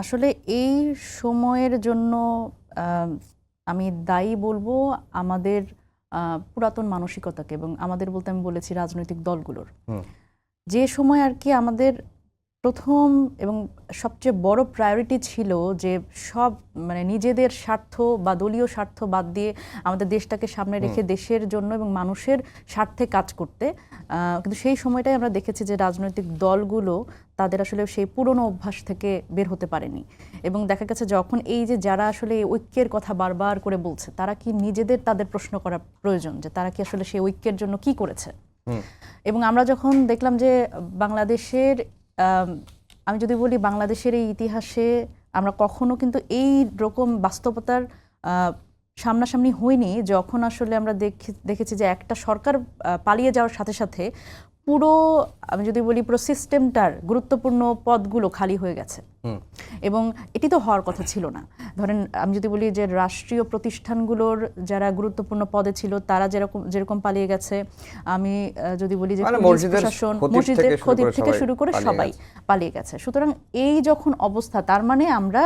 আসলে এই সময়ের জন্য আমি দায়ী বলবো আমাদের পুরাতন মানসিকতাকে, এবং আমাদের বলতে আমি বলেছি রাজনৈতিক দলগুলোর। যে সময় আর কি আমাদের প্রথম এবং সবচেয়ে বড় প্রায়োরিটি ছিল যে সব মানে নিজেদের স্বার্থ বা দলীয় স্বার্থ বাদ দিয়ে আমাদের দেশটাকে সামনে রেখে দেশের জন্য এবং মানুষের স্বার্থে কাজ করতে, কিন্তু সেই সময়টাই আমরা দেখেছি যে রাজনৈতিক দলগুলো তাদের আসলে সেই পুরনো অভ্যাস থেকে বের হতে পারেনি। এবং দেখা গেছে যখন এই যে যারা আসলে ঐক্যের কথা বারবার করে বলছে, তারা কি নিজেদের তাদের প্রশ্ন করা প্রয়োজন যে তারা কি আসলে সেই ঐক্যের জন্য কি করেছে। এবং আমরা যখন দেখলাম যে বাংলাদেশের, আমি যদি বলি বাংলাদেশের এই ইতিহাসে আমরা কখনো কিন্তু এই রকম বাস্তবতার সামনাসামনি হইনি, যখন আসলে আমরা দেখেছি যে একটা সরকার পালিয়ে যাওয়ার সাথে সাথে পুরো, আমি যদি বলি পুরো সিস্টেমটার গুরুত্বপূর্ণ পদগুলো খালি হয়ে গেছে। এবং এটি তো হওয়ার কথা ছিল না। ধরেন আমি যদি বলি যে রাষ্ট্রীয় প্রতিষ্ঠানগুলোর যারা গুরুত্বপূর্ণ পদে ছিল তারা যেরকম পালিয়ে গেছে, আমি যদি বলি যে প্রশাসন, মসজিদের খতিব থেকে শুরু করে সবাই পালিয়ে গেছে। সুতরাং এই যখন অবস্থা, তার মানে আমরা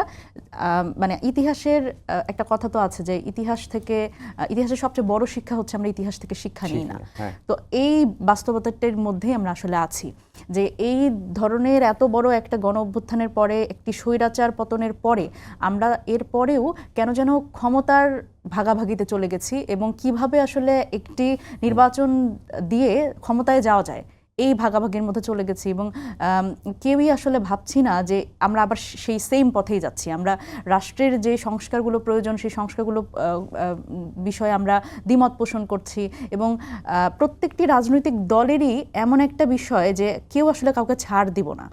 মানে ইতিহাসের একটা কথা তো আছে যে ইতিহাসের সবচেয়ে বড় শিক্ষা হচ্ছে আমরা ইতিহাস থেকে শিক্ষা নিই না। তো এই বাস্তবতাটার মধ্যেই আমরা আসলে আছি যে এই ধরনের এত বড় একটা গণ অভ্যুত্থানের পরে, একটি স্বৈরাচার পতনের পরে আমরা এর পরেও কেন যেন ক্ষমতার ভাগাভাগিতে চলে গেছি, এবং কিভাবে আসলে একটি নির্বাচন দিয়ে ক্ষমতায় যাওয়া যায় এই ভাগাভাগির মধ্যে চলে গেছি। এবং কেউই আসলে ভাবছি না যে আমরা আবার সেই সেম পথেই যাচ্ছি। আমরা রাষ্ট্রের যে সংস্কারগুলো প্রয়োজন সেই সংস্কারগুলো বিষয়ে আমরা দ্বিমত পোষণ করছি, এবং প্রত্যেকটি রাজনৈতিক দলেরই এমন একটা বিষয় যে কেউ আসলে কাউকে ছাড় দিব না,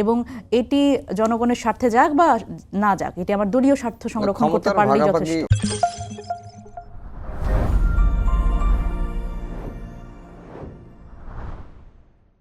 এবং এটি জনগণের স্বার্থে যাক বা না যাক, এটি আমার দলীয় স্বার্থ সংরক্ষণ করতে পারলেই যথেষ্ট।